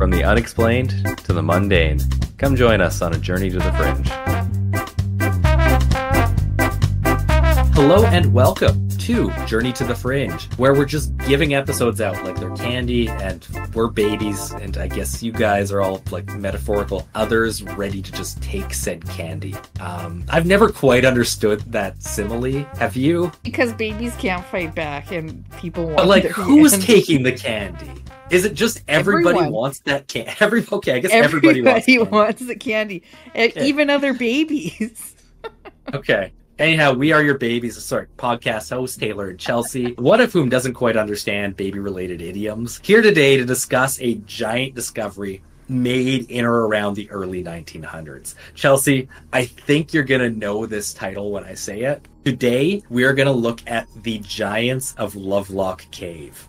From the unexplained to the mundane, come join us on a journey to the fringe. Hello and welcome to Journey to the Fringe, where we're just giving episodes out like they're candy and we're babies, and I guess you guys are all like metaphorical others ready to just take said candy. I've never quite understood that simile. Have you? Because babies can't fight back and people want But like, their who's candy. taking the candy? Is it just everybody Everyone. wants that candy? Okay, I guess everybody wants the candy. Okay. Even other babies. Okay. Anyhow, we are your babies. Sorry, podcast hosts Taylor and Chelsea, one of whom doesn't quite understand baby-related idioms. Here today to discuss a giant discovery made in or around the early 1900s. Chelsea, I think you're going to know this title when I say it. Today, we are going to look at the Giants of Lovelock Cave.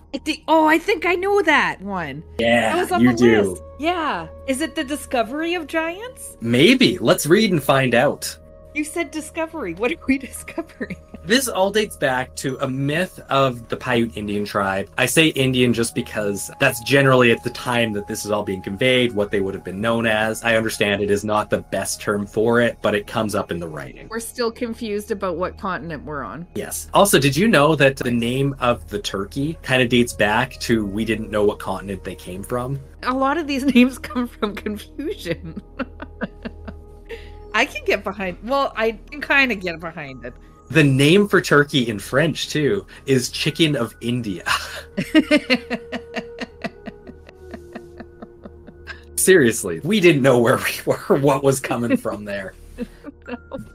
I think I know that one. Yeah, That was on you the do. list. Yeah. Is it the discovery of giants? Maybe. Let's read and find out. You said discovery. What are we discovering? This all dates back to a myth of the Paiute Indian tribe. I say Indian just because that's generally at the time that this is all being conveyed, what they would have been known as. I understand it is not the best term for it, but it comes up in the writing. We're still confused about what continent we're on. Yes. Also, did you know that the name of the turkey kind of dates back to we didn't know what continent they came from? A lot of these names come from confusion. I can get behind. Well, I can kind of get behind it. The name for turkey in French, too, is chicken of India. Seriously, we didn't know where we were, what was coming from there.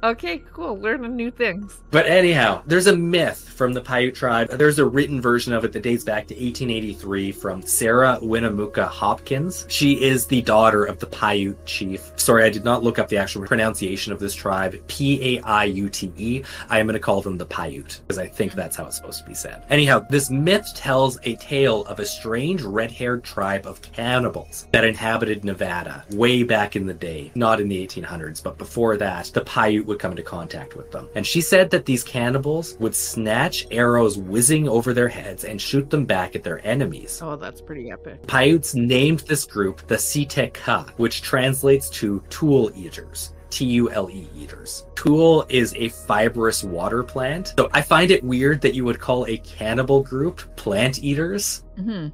Okay, cool. Learning new things. But anyhow, there's a myth from the Paiute tribe. There's a written version of it that dates back to 1883 from Sarah Winnemucca Hopkins. She is the daughter of the Paiute chief. Sorry, I did not look up the actual pronunciation of this tribe. P-A-I-U-T-E. I am going to call them the Paiute, because I think that's how it's supposed to be said. Anyhow, this myth tells a tale of a strange red-haired tribe of cannibals that inhabited Nevada way back in the day. Not in the 1800s, but before that, the Paiute would come into contact with them. And she said that these cannibals would snatch arrows whizzing over their heads and shoot them back at their enemies. Oh, that's pretty epic. Paiutes named this group the Si-Te-Cah, which translates to tule eaters. T-U-L-E eaters. Tule is a fibrous water plant. So I find it weird that you would call a cannibal group plant eaters,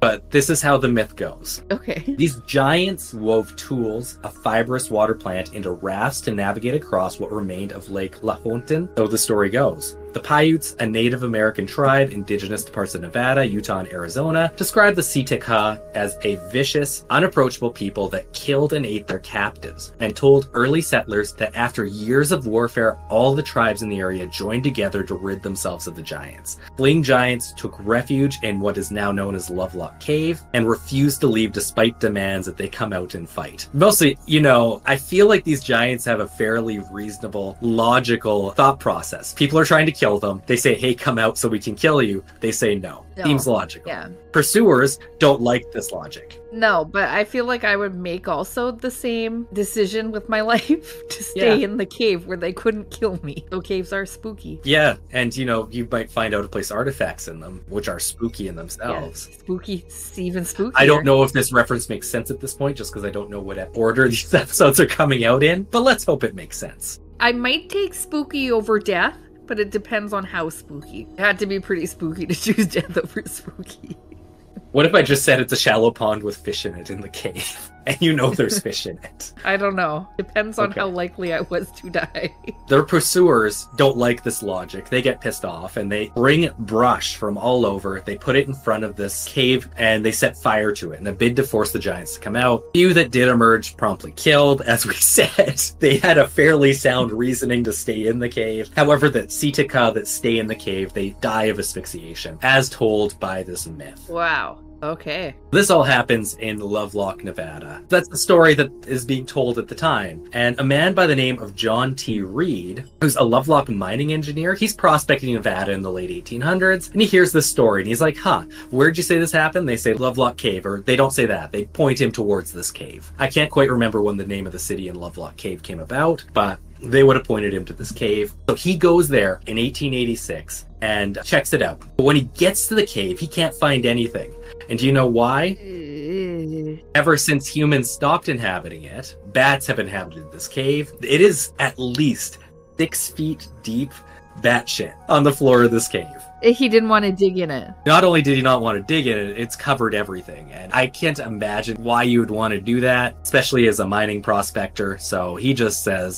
but this is how the myth goes. Okay. These giants wove tules, a fibrous water plant, into rafts to navigate across what remained of Lake Lahontan. So the story goes. The Paiutes, a Native American tribe indigenous to parts of Nevada, Utah, and Arizona, described the Si-Te-Cah as a vicious, unapproachable people that killed and ate their captives, and told early settlers that after years of warfare, all the tribes in the area joined together to rid themselves of the giants. Fleeing giants took refuge in what is now known as Lovelock Cave and refused to leave despite demands that they come out and fight. Mostly, I feel like these giants have a fairly reasonable, logical thought process. People are trying to kill them. They say, hey, come out so we can kill you. They say no. Seems logical. Yeah. Pursuers don't like this logic. No, but I feel like I would make also the same decision with my life to stay in the cave where they couldn't kill me. So caves are spooky. Yeah, and you might find out to place artifacts in them, which are spooky in themselves. Yeah, spooky, even spookier. I don't know if this reference makes sense at this point, just because I don't know what order these episodes are coming out in, but let's hope it makes sense. I might take spooky over death, but it depends on how spooky. It had to be pretty spooky to choose death over spooky. What if I just said it's a shallow pond with fish in it in the cave, and there's fish in it? I don't know. Depends on how likely I was to die. Their pursuers don't like this logic. They get pissed off, and they bring brush from all over. They put it in front of this cave, and they set fire to it in a bid to force the giants to come out. Few that did emerge promptly killed. As we said, they had a fairly sound reasoning to stay in the cave. However, the Si-Te-Cah that stay in the cave, they die of asphyxiation, as told by this myth. Wow. Okay. This all happens in Lovelock, Nevada. That's the story that is being told at the time. And a man by the name of John T. Reed, who's a Lovelock mining engineer, he's prospecting Nevada in the late 1800s, and he hears this story, and he's like, where'd you say this happened? They say Lovelock Cave, or they don't say that. They point him towards this cave. I can't quite remember when the name of the city in Lovelock Cave came about, but they would have pointed him to this cave. So he goes there in 1886 and checks it out. But when he gets to the cave, he can't find anything. And do you know why? Ever since humans stopped inhabiting it, bats have inhabited this cave. It is at least 6 feet deep bat shit on the floor of this cave. He didn't want to dig in it. Not only did he not want to dig in it, it's covered everything. And I can't imagine why you would want to do that, especially as a mining prospector. So he just says,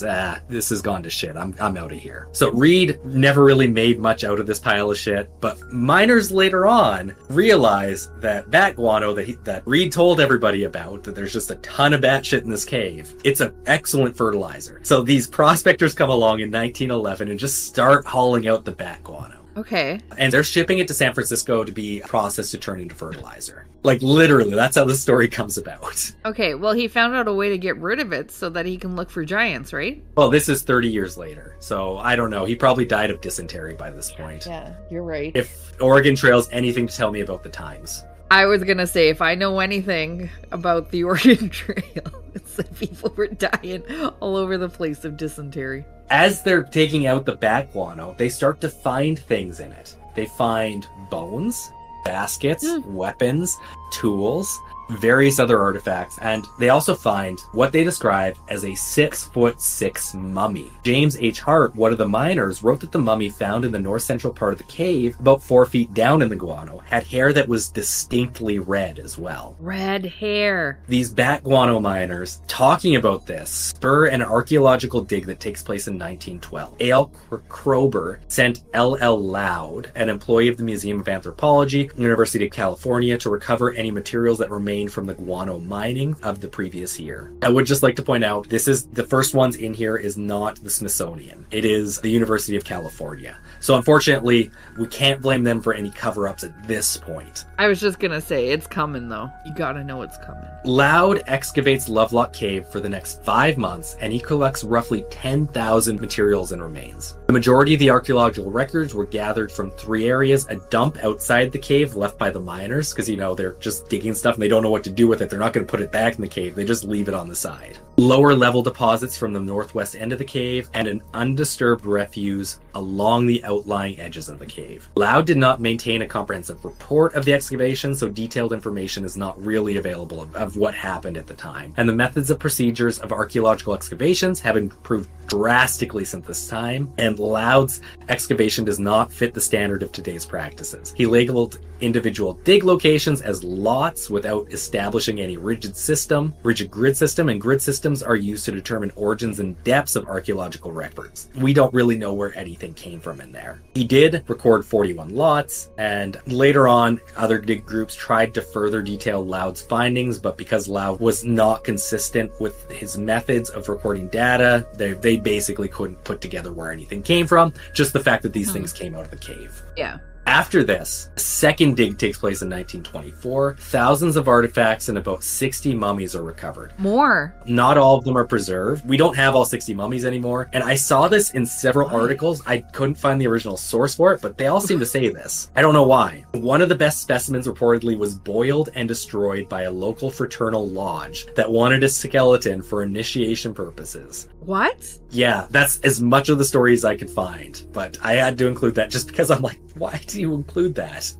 this has gone to shit. I'm out of here. So Reed never really made much out of this pile of shit. But miners later on realize that bat guano that Reed told everybody about, that there's just a ton of bat shit in this cave, it's an excellent fertilizer. So these prospectors come along in 1911 and just start hauling out the bat guano. Okay. And they're shipping it to San Francisco to be processed to turn into fertilizer. Like, literally, that's how the story comes about. Okay, well, he found out a way to get rid of it so that he can look for giants, right? Well, this is 30 years later, so I don't know. He probably died of dysentery by this point. Yeah, you're right. If Oregon Trail's anything to tell me about the times. I was gonna say, if I know anything about the Oregon Trail, it's that people were dying all over the place of dysentery. As they're taking out the bat guano, they start to find things in it. They find bones, baskets, weapons, tools, various other artifacts, and they also find what they describe as a 6'6" mummy. James H. Hart, one of the miners, wrote that the mummy found in the north central part of the cave, about 4 feet down in the guano, had hair that was distinctly red as well. Red hair. These bat guano miners, talking about this, spur an archaeological dig that takes place in 1912. A.L. Kroeber sent L.L. Loud, an employee of the Museum of Anthropology, University of California, to recover any materials that remained from the guano mining of the previous year. I would just like to point out, this is the first ones in here is not the Smithsonian. It is the University of California. So unfortunately, we can't blame them for any cover-ups at this point. I was just gonna say, it's coming though. You gotta know it's coming. Loud excavates Lovelock Cave for the next 5 months, and he collects roughly 10,000 materials and remains. The majority of the archaeological records were gathered from 3 areas: a dump outside the cave left by the miners, because, you know, they're just digging stuff and they don't know what to do with it. They're not going to put it back in the cave. They just leave it on the side. Lower level deposits from the northwest end of the cave, and an undisturbed refuge along the outlying edges of the cave. Loud did not maintain a comprehensive report of the excavation, so detailed information is not really available of what happened at the time. And the methods and procedures of archaeological excavations have improved drastically since this time, and Loud's excavation does not fit the standard of today's practices. He labeled individual dig locations as lots without establishing any rigid grid system, and grid systems are used to determine origins and depths of archaeological records. We don't really know where anything came from in there. He did record 41 lots, and later on, other dig groups tried to further detail Loud's findings, but because Loud was not consistent with his methods of recording data, they basically couldn't put together where anything came from, just the fact that these things came out of the cave. Yeah. After this, a second dig takes place in 1924. Thousands of artifacts and about 60 mummies are recovered. More. Not all of them are preserved. We don't have all 60 mummies anymore. And I saw this in several articles. I couldn't find the original source for it, but they all seem to say this. I don't know why. One of the best specimens reportedly was boiled and destroyed by a local fraternal lodge that wanted a skeleton for initiation purposes. What? Yeah, that's as much of the story as I could find. But I had to include that just because I'm like, why do you include that?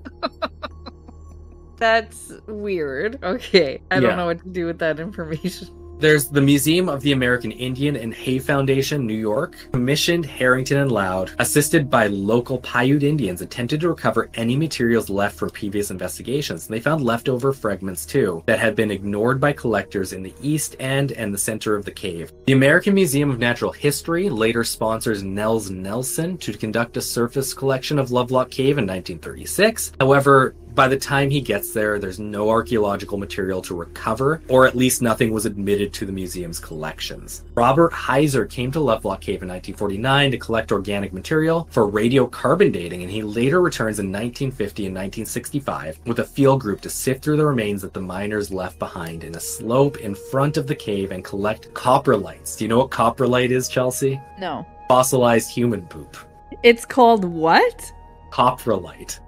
That's weird. Okay. I don't know what to do with that information. There's the Museum of the American Indian and Hay Foundation, New York, commissioned Harrington and Loud, assisted by local Paiute Indians, attempted to recover any materials left from previous investigations. And they found leftover fragments too that had been ignored by collectors in the east end and the center of the cave. The American Museum of Natural History later sponsors Nels Nelson to conduct a surface collection of Lovelock Cave in 1936. However, by the time he gets there, there's no archaeological material to recover, or at least nothing was admitted to the museum's collections. Robert Heiser came to Lovelock Cave in 1949 to collect organic material for radiocarbon dating, and he later returns in 1950 and 1965 with a field group to sift through the remains that the miners left behind in a slope in front of the cave and collect coprolites. Do you know what coprolite is, Chelsea? No. Fossilized human poop. It's called what? Coprolite.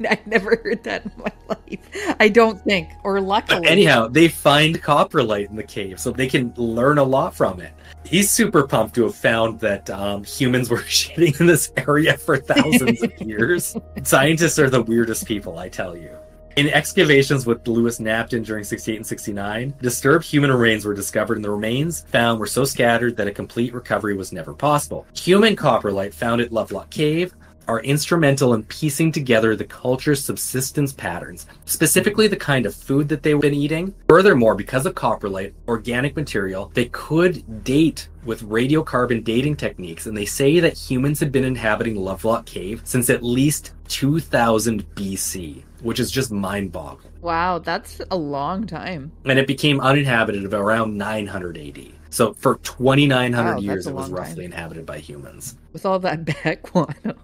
I never heard that in my life. I don't think, or luckily. But anyhow, they find coprolite in the cave, so they can learn a lot from it. He's super pumped to have found that humans were shitting in this area for thousands of years. Scientists are the weirdest people, I tell you. In excavations with Lewis Napton during 68 and 69, disturbed human remains were discovered, and the remains found were so scattered that a complete recovery was never possible. Human coprolite found at Lovelock Cave are instrumental in piecing together the culture's subsistence patterns, specifically the kind of food that they've been eating. Furthermore, because of coprolite, organic material, they could date with radiocarbon dating techniques, and they say that humans had been inhabiting Lovelock Cave since at least 2000 BC, which is just mind-boggling. Wow, that's a long time. And it became uninhabited around 900 AD. So for 2,900 years, it was roughly inhabited by humans. With all that bat guano.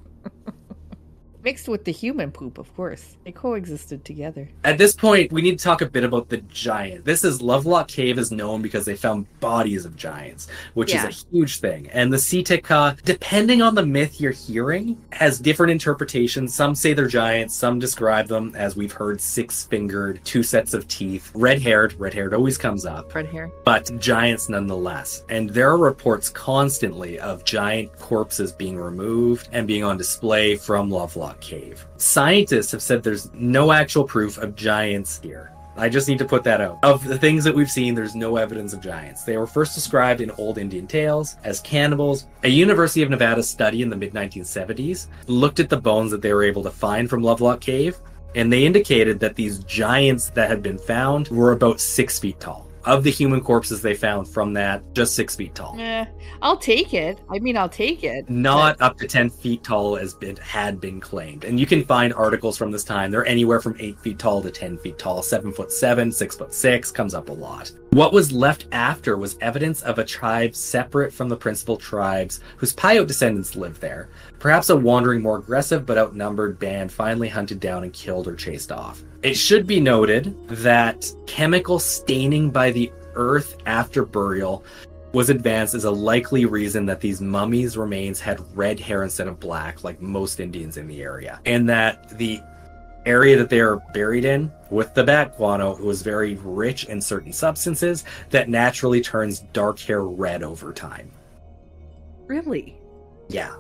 Mixed with the human poop, of course. They coexisted together. At this point, we need to talk a bit about the giant. This is Lovelock Cave is known because they found bodies of giants, which is a huge thing. And the Si-Te-Cah, depending on the myth you're hearing, has different interpretations. Some say they're giants. Some describe them as, we've heard, 6-fingered, 2 sets of teeth, red-haired. Red-haired always comes up. Red hair. But giants nonetheless. And there are reports constantly of giant corpses being removed and being on display from Lovelock Cave. Scientists have said there's no actual proof of giants here. I just need to put that out. Of the things that we've seen, there's no evidence of giants. They were first described in old Indian tales as cannibals. A University of Nevada study in the mid-1970s looked at the bones that they were able to find from Lovelock Cave, and they indicated that these giants that had been found were about 6 feet tall. Of the human corpses they found from that, just 6 feet tall. I'll take it. I mean, I'll take it. Not up to 10 feet tall as had been claimed. And you can find articles from this time. They're anywhere from 8 feet tall to 10 feet tall. 7'7", 6'6", comes up a lot. What was left after was evidence of a tribe separate from the principal tribes whose Paiute descendants lived there. Perhaps a wandering, more aggressive but outnumbered band finally hunted down and killed or chased off. It should be noted that chemical staining by the earth after burial was advanced as a likely reason that these mummies' remains had red hair instead of black, like most Indians in the area. And that the area that they are buried in, with the bat guano, was very rich in certain substances that naturally turns dark hair red over time. Really? Yeah.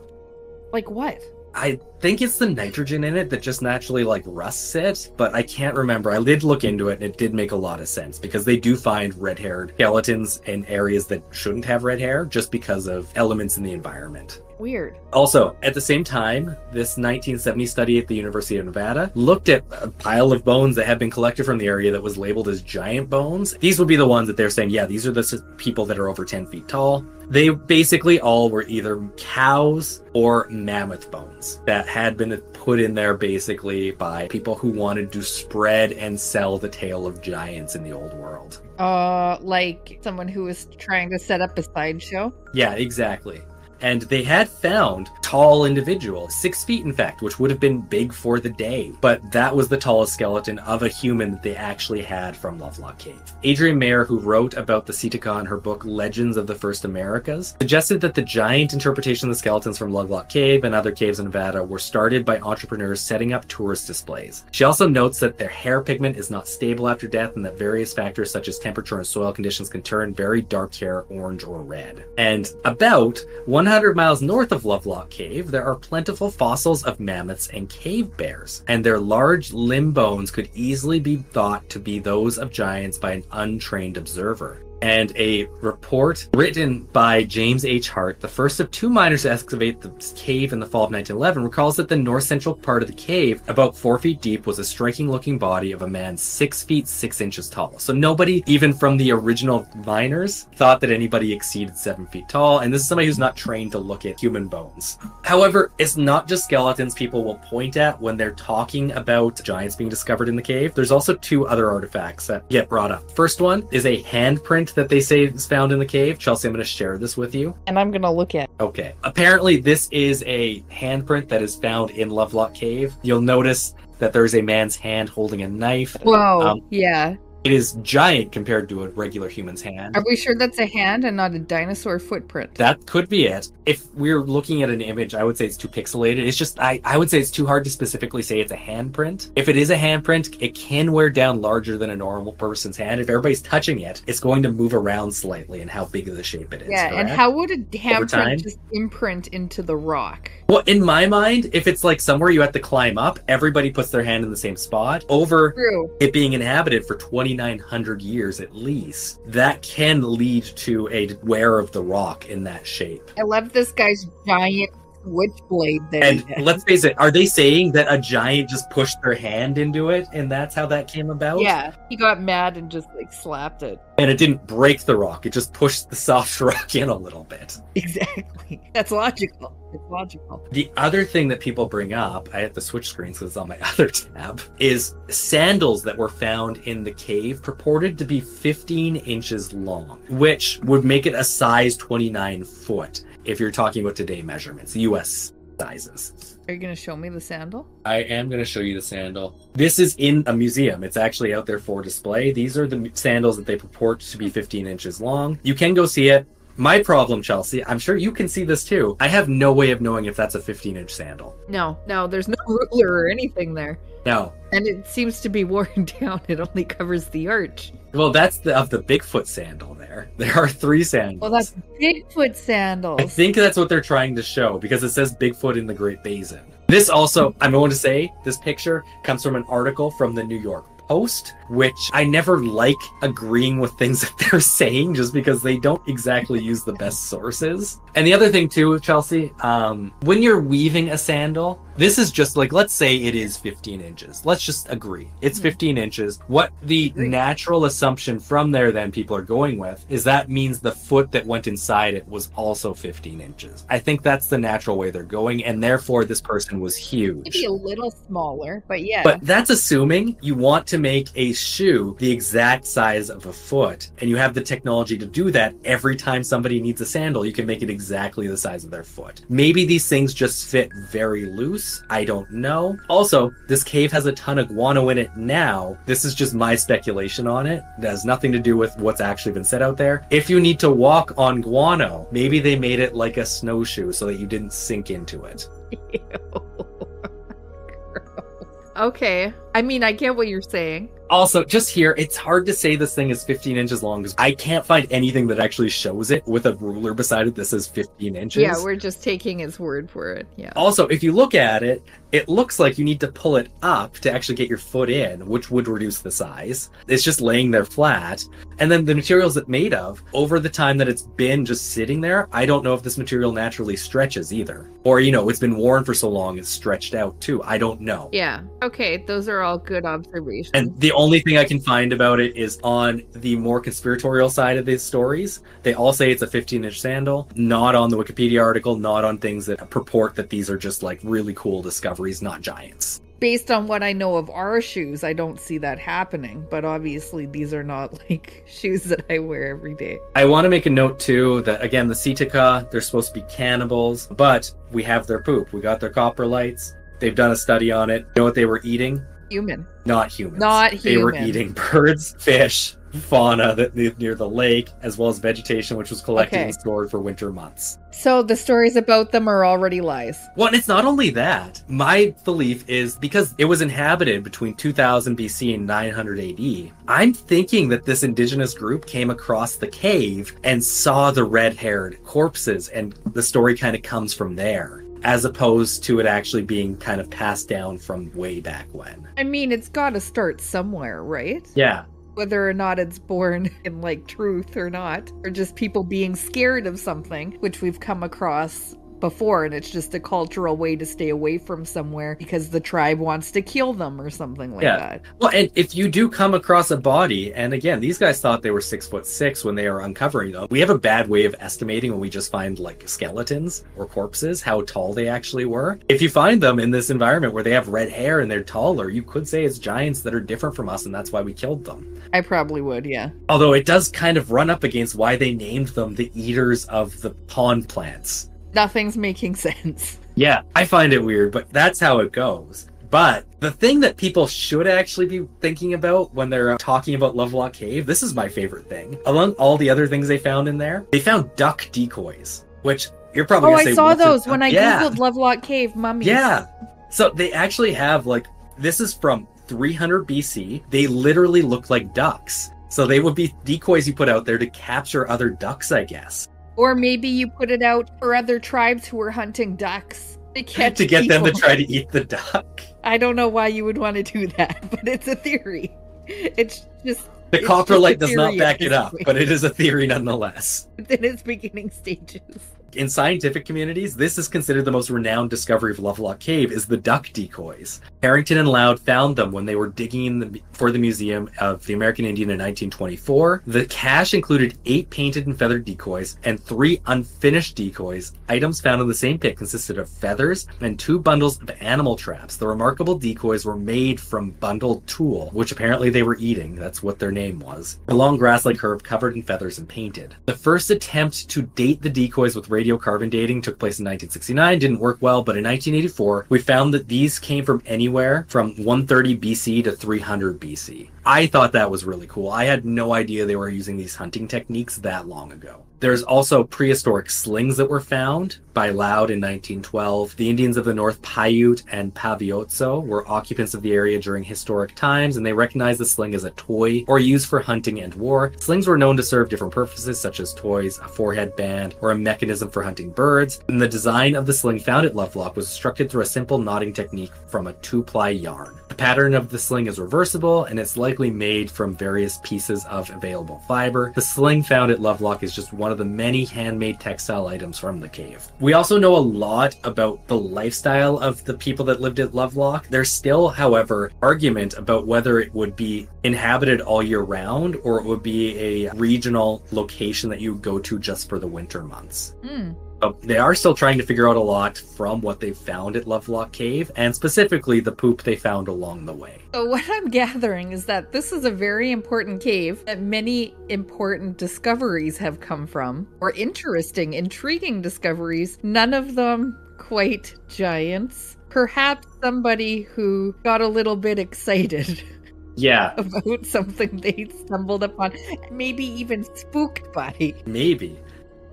Like what? I think it's the nitrogen in it that just naturally rusts it, but I can't remember. I did look into it and it did make a lot of sense because they do find red-haired skeletons in areas that shouldn't have red hair just because of elements in the environment. Weird. Also, at the same time, this 1970 study at the University of Nevada looked at a pile of bones that had been collected from the area that was labeled as giant bones. These would be the ones that they're saying, yeah, these are the people that are over 10 feet tall. They basically all were either cows or mammoth bones that had been put in there basically by people who wanted to spread and sell the tale of giants in the old world. Like someone who was trying to set up a sideshow? Yeah, exactly. And they had found tall individuals, 6 feet in fact, which would have been big for the day. But that was the tallest skeleton of a human that they actually had from Lovelock Cave. Adrienne Mayer, who wrote about the Si-Te-Cah in her book Legends of the First Americas, suggested that the giant interpretation of the skeletons from Lovelock Cave and other caves in Nevada were started by entrepreneurs setting up tourist displays. She also notes that their hair pigment is not stable after death and that various factors such as temperature and soil conditions can turn very dark hair orange or red. And about 100 miles north of Lovelock Cave, there are plentiful fossils of mammoths and cave bears, and their large limb bones could easily be thought to be those of giants by an untrained observer. And a report written by James H. Hart, the first of 2 miners to excavate the cave in the fall of 1911, recalls that the north central part of the cave, about 4 feet deep, was a striking looking body of a man 6 feet 6 inches tall. So nobody, even from the original miners, thought that anybody exceeded 7 feet tall, and this is somebody who's not trained to look at human bones. However, it's not just skeletons people will point at when they're talking about giants being discovered in the cave. There's also 2 other artifacts that get brought up. First one is a handprint that they say is found in the cave. Chelsea, I'm going to share this with you. And I'm going to look at it. Okay. Apparently, this is a handprint that is found in Lovelock Cave. You'll notice that there's a man's hand holding a knife. Whoa, yeah. It is giant compared to a regular human's hand. Are we sure that's a hand and not a dinosaur footprint? That could be it. If we're looking at an image, I would say it's too pixelated. It's just, I would say it's too hard to specifically say it's a handprint. If it is a handprint, it can wear down larger than a normal person's hand. If everybody's touching it, it's going to move around slightly in how big of the shape it is. Yeah, correct? and how would a handprint just imprint into the rock? Well, in my mind, if it's like somewhere you have to climb up, everybody puts their hand in the same spot. Over it being inhabited for 2,900 years at least, that can lead to a wear of the rock in that shape. I love this guy's giant switchblade there. And let's face it, are they saying that a giant just pushed their hand into it and that's how that came about? Yeah, he got mad and just like slapped it. And it didn't break the rock, it just pushed the soft rock in a little bit. Exactly. That's logical. It's logical. The other thing that people bring up, I have to switch screens because it's on my other tab, is sandals that were found in the cave purported to be 15 inches long, which would make it a size 29 foot if you're talking about today measurements, US sizes. Are you going to show me the sandal? I am going to show you the sandal. This is in a museum. It's actually out there for display. These are the sandals that they purport to be 15 inches long. You can go see it. My problem, Chelsea, I'm sure you can see this too. I have no way of knowing if that's a 15-inch sandal. No, there's no ruler or anything there. No. And it seems to be worn down. It only covers the arch. Well, that's of the Bigfoot sandal there. There are 3 sandals. Well, that's Bigfoot sandals. I think that's what they're trying to show because it says Bigfoot in the Great Basin. This also, I'm going to say, this picture comes from an article from the New York Post, which I never like agreeing with things that they're saying just because they don't exactly use the best sources. And the other thing too, Chelsea, when you're weaving a sandal, this is just like, let's say it is 15 inches. Let's just agree. It's 15 inches. What the natural assumption from there then people are going with is that means the foot that went inside it was also 15 inches. I think that's the natural way they're going, and therefore this person was huge. Maybe a little smaller, but yeah. But that's assuming you want to make a shoe the exact size of a foot, and you have the technology to do that. Every time somebody needs a sandal, you can make it exactly the size of their foot. Maybe these things just fit very loose. I don't know. Also, this cave has a ton of guano in it now. This is just my speculation on it. It has nothing to do with what's actually been said out there. If you need to walk on guano, maybe they made it like a snowshoe so that you didn't sink into it. Okay. I mean, I get what you're saying. Also, just here, it's hard to say this thing is 15 inches long because I can't find anything that actually shows it with a ruler beside it that says 15 inches. Yeah, we're just taking his word for it. Yeah. Also, if you look at it, it looks like you need to pull it up to actually get your foot in, which would reduce the size. It's just laying there flat. And then the materials it's made of, over the time that it's been just sitting there, I don't know if this material naturally stretches either. Or, you know, it's been worn for so long, it's stretched out too. I don't know. Yeah. Okay, those are all good observations. And the only thing I can find about it is on the more conspiratorial side of these stories. They all say it's a 15-inch sandal, not on the Wikipedia article, not on things that purport that these are just like really cool discoveries, not giants. Based on what I know of our shoes, I don't see that happening. But obviously, these are not like shoes that I wear every day. I want to make a note too that, again, the Si-Te-Cah, they're supposed to be cannibals, but we have their poop. We got their coprolites. They've done a study on it. You know what they were eating? Human. Not humans. Not human. They were eating birds, fish, fauna that lived near the lake, as well as vegetation, which was collected and stored for winter months. So the stories about them are already lies. Well, and it's not only that. My belief is because it was inhabited between 2000 BC and 900 AD, I'm thinking that this indigenous group came across the cave and saw the red-haired corpses, and the story kind of comes from there, as opposed to it actually being kind of passed down from way back when. I mean, it's got to start somewhere, right? Yeah. Whether or not it's born in like truth or not, or just people being scared of something, which we've come across before, and it's just a cultural way to stay away from somewhere because the tribe wants to kill them or something like that. Well, and if you do come across a body, and again, these guys thought they were 6'6" when they are uncovering them. We have a bad way of estimating when we just find like skeletons or corpses, how tall they actually were. If you find them in this environment where they have red hair and they're taller, you could say it's giants that are different from us, and that's why we killed them. I probably would, yeah. Although it does kind of run up against why they named them the eaters of the pond plants. Nothing's making sense. Yeah, I find it weird, but that's how it goes. But the thing that people should actually be thinking about when they're talking about Lovelock Cave, this is my favorite thing. Among all the other things they found in there, they found duck decoys, which you're probably going to say, I saw those when I Googled Lovelock Cave mummies. Yeah. So they actually have, like, this is from 300 BC. They literally look like ducks. So they would be decoys you put out there to capture other ducks, I guess. Or maybe you put it out for other tribes who were hunting ducks to get them to try to eat the duck. I don't know why you would want to do that, but it's a theory. It's just... The coprolite does not back it up, but it is a theory nonetheless. It's in its beginning stages. In scientific communities, this is considered the most renowned discovery of Lovelock Cave is the duck decoys. Harrington and Loud found them when they were digging for the Museum of the American Indian in 1924. The cache included 8 painted and feathered decoys and 3 unfinished decoys. Items found in the same pit consisted of feathers and 2 bundles of animal traps. The remarkable decoys were made from bundled tule, which apparently they were eating. That's what their name was. A long grass-like herb covered in feathers and painted. The first attempt to date the decoys with radiocarbon dating took place in 1969. Didn't work well, but in 1984, we found that these came from anywhere from 130 BC to 300 BC. I thought that was really cool. I had no idea they were using these hunting techniques that long ago. There's also prehistoric slings that were found by Loud in 1912. The Indians of the North Paiute and Paiutes were occupants of the area during historic times, and they recognized the sling as a toy or used for hunting and war. Slings were known to serve different purposes, such as toys, a forehead band, or a mechanism for hunting birds. And the design of the sling found at Lovelock was constructed through a simple knotting technique from a 2-ply yarn. The pattern of the sling is reversible, and it's likely made from various pieces of available fiber. The sling found at Lovelock is just one of the many handmade textile items from the cave. We also know a lot about the lifestyle of the people that lived at Lovelock. There's still, however, argument about whether it would be inhabited all year round or it would be a regional location that you would go to just for the winter months. They are still trying to figure out a lot from what they found at Lovelock Cave, and specifically the poop they found along the way. So what I'm gathering is that this is a very important cave that many important discoveries have come from, or interesting, intriguing discoveries, none of them quite giants. Perhaps somebody who got a little bit excited. Yeah. About something they stumbled upon, maybe even spooked by. Maybe.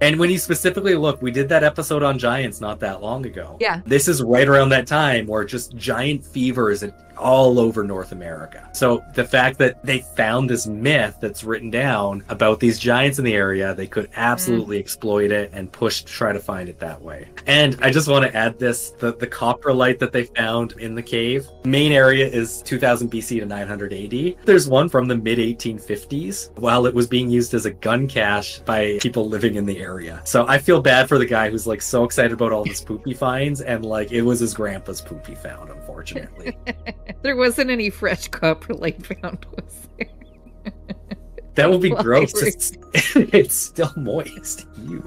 And when you specifically look, we did that episode on giants not that long ago. Yeah. This is right around that time where just giant fevers all over North America. So the fact that they found this myth that's written down about these giants in the area, they could absolutely exploit it and try to find it that way. And I just want to add this, the coprolite that they found in the cave, main area is 2000 BC to 900 AD. There's one from the mid 1850s while it was being used as a gun cache by people living in the area. So I feel bad for the guy who's like so excited about all this poop he finds, and like it was his grandpa's poop he found, unfortunately. There wasn't any fresh coprolite found, was there? That would be gross. It's still moist. Ew.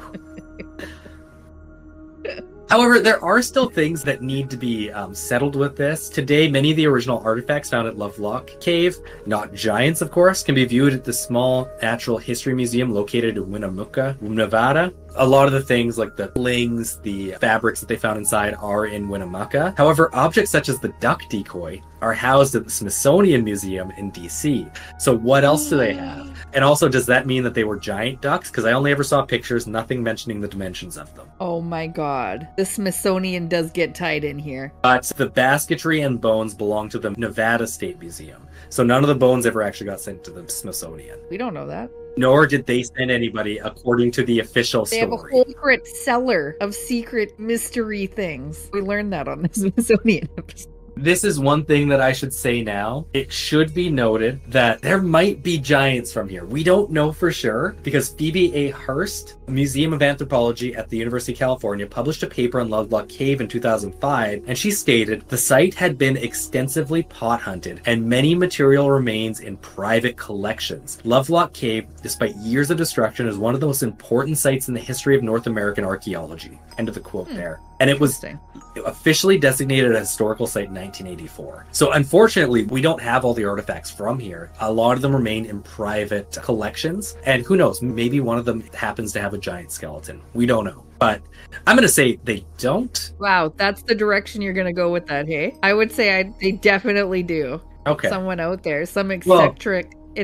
However, there are still things that need to be settled with this. Today, many of the original artifacts found at Lovelock Cave, not giants of course, can be viewed at the small Natural History Museum located in Winnemucca, Nevada. A lot of the things like the slings, the fabrics that they found inside are in Winnemucca. However, objects such as the duck decoy are housed at the Smithsonian Museum in DC. So what else do they have? And also, does that mean that they were giant ducks? Because I only ever saw pictures, nothing mentioning the dimensions of them. Oh my god. The Smithsonian does get tied in here. But the basketry and bones belong to the Nevada State Museum. So none of the bones ever actually got sent to the Smithsonian. We don't know that. Nor did they send anybody, according to the official story. They have a whole secret cellar of secret mystery things. We learned that on the Smithsonian episode. This is one thing that I should say now. It should be noted that there might be giants from here. We don't know for sure because Phoebe A. Hurst, Museum of Anthropology at the University of California, published a paper on Lovelock Cave in 2005, and she stated the site had been extensively pot hunted and many material remains in private collections. Lovelock Cave, despite years of destruction, is one of the most important sites in the history of North American archaeology. End of the quote there. And it was Interesting. officially designated a historical site in 1984. So unfortunately, we don't have all the artifacts from here. A lot of them remain in private collections. And who knows, maybe one of them happens to have a giant skeleton. We don't know. But I'm going to say they don't. Wow, that's the direction you're going to go with that, hey? I would say they definitely do. Okay. Someone out there, some eccentric, how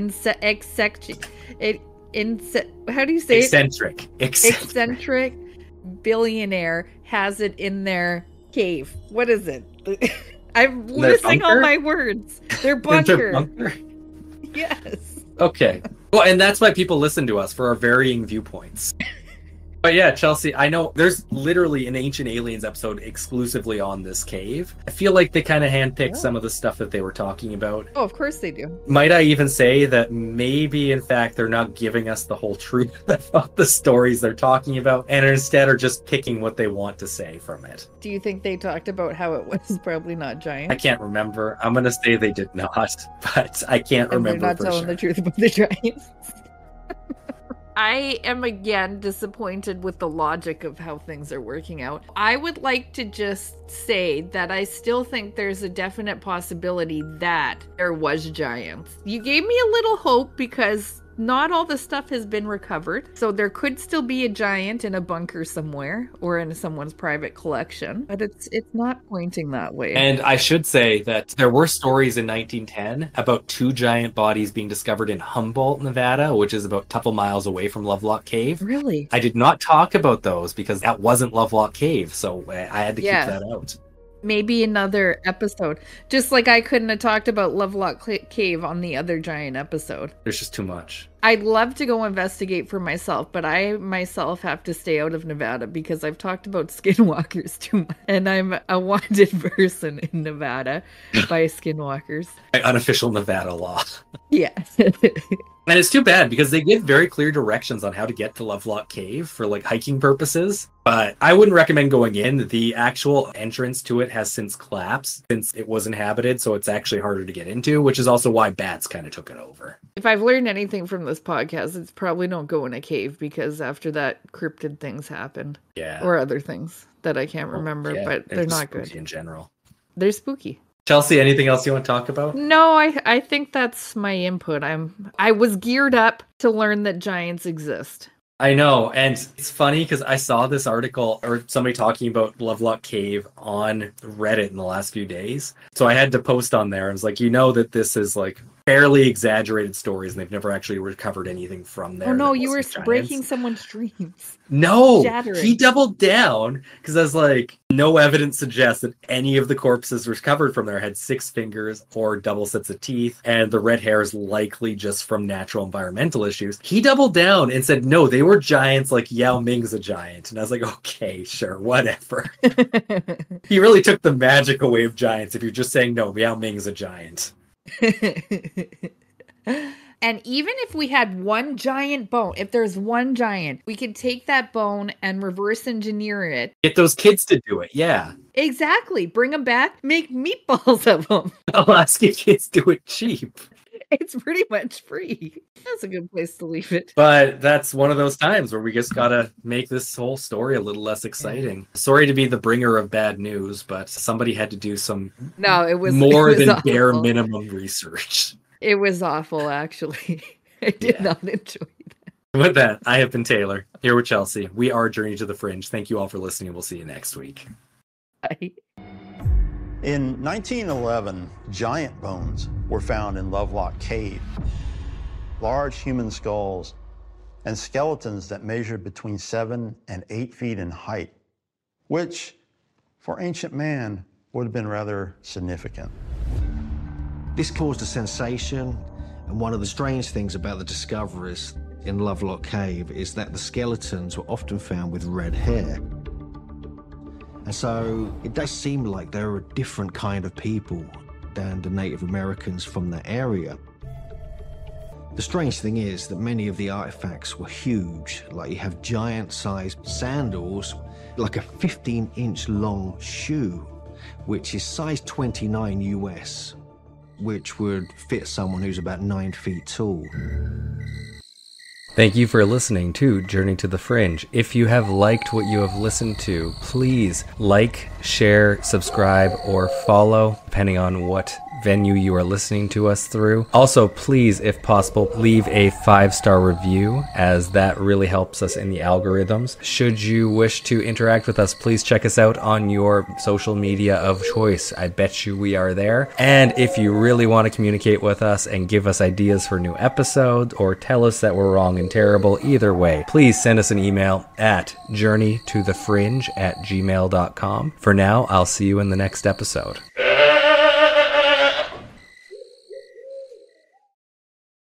do you say eccentric. Eccentric billionaire has it in their cave. What is it? I'm losing all my words. Their bunker. Their bunker? Yes. Okay. Well, and that's why people listen to us, for our varying viewpoints. But yeah, Chelsea, I know there's literally an Ancient Aliens episode exclusively on this cave. I feel like they kind of handpicked some of the stuff that they were talking about. Oh, of course they do. Might I even say that maybe, in fact, they're not giving us the whole truth about the stories they're talking about, and instead are just picking what they want to say from it. Do you think they talked about how it was probably not giant? I can't remember. I'm going to say they did not, but I can't remember. They're not telling the truth about the giants. I am again disappointed with the logic of how things are working out. I would like to just say that I still think there's a definite possibility that there was giants. You gave me a little hope because not all the stuff has been recovered. So there could still be a giant in a bunker somewhere or in someone's private collection, but it's not pointing that way. And I should say that there were stories in 1910 about 2 giant bodies being discovered in Humboldt, Nevada, which is about a couple miles away from Lovelock Cave. Really? I did not talk about those because that wasn't Lovelock Cave, so I had to keep that out. Maybe another episode. Just like I couldn't have talked about Lovelock Cave on the other giant episode. There's just too much. I'd love to go investigate for myself, but I myself have to stay out of Nevada because I've talked about skinwalkers too much. And I'm a wanted person in Nevada by skinwalkers. By unofficial Nevada law. Yes. And it's too bad because they give very clear directions on how to get to Lovelock Cave for like hiking purposes. But I wouldn't recommend going in. The actual entrance to it has since collapsed since it was inhabited. So it's actually harder to get into, which is also why bats kind of took it over. If I've learned anything from this podcast, it's probably don't go in a cave because after that cryptid things happened. Yeah. Or other things that I can't remember, but they're not good. In general. They're spooky. Chelsea, anything else you want to talk about? No, I think that's my input. I was geared up to learn that giants exist. I know, and it's funny because I saw this article or somebody talking about Lovelock Cave on Reddit in the last few days. So I had to post on there. I was like, that this is like fairly exaggerated stories and they've never actually recovered anything from there. Oh no, you were breaking someone's dreams. No, Shattering. He doubled down because I was like, no evidence suggests that any of the corpses recovered from there had 6 fingers or double sets of teeth, and the red hair is likely just from natural environmental issues. He doubled down and said, no, they were giants like Yao Ming's a giant. And I was like, okay, sure, whatever. He really took the magic away of giants if you're just saying, no, Yao Ming's a giant. And even if we had one giant bone, if there's one giant, we could take that bone and reverse engineer it. Get those kids to do it, yeah. Exactly. Bring them back, make meatballs of them. Alaska kids do it cheap. It's pretty much free. That's a good place to leave it. But that's one of those times where we just gotta make this whole story a little less exciting. Sorry to be the bringer of bad news, but somebody had to do some more than awful. Bare minimum research. It was awful, actually. I did not enjoy that. With that, I have been Taylor, here with Chelsea. We are Journey to the Fringe. Thank you all for listening. We'll see you next week. Bye. In 1911, giant bones were found in Lovelock Cave. Large human skulls and skeletons that measured between 7 and 8 feet in height, which for ancient man would have been rather significant. This caused a sensation, and one of the strange things about the discoveries in Lovelock Cave is that the skeletons were often found with red hair. And so it does seem like they're a different kind of people than the Native Americans from that area. The strange thing is that many of the artifacts were huge, like you have giant-sized sandals, like a 15-inch long shoe, which is size 29 US. Which would fit someone who's about 9 feet tall. Thank you for listening to Journey to the Fringe. If you have liked what you have listened to, please like, share, subscribe, or follow, depending on what venue you are listening to us through. Also, please, if possible, leave a 5-star review, as that really helps us in the algorithms. Should you wish to interact with us, please check us out on your social media of choice. I bet you we are there. And if you really want to communicate with us and give us ideas for new episodes, or tell us that we're wrong and terrible, either way, please send us an email at journeytothefringe@gmail.com. For now, I'll see you in the next episode.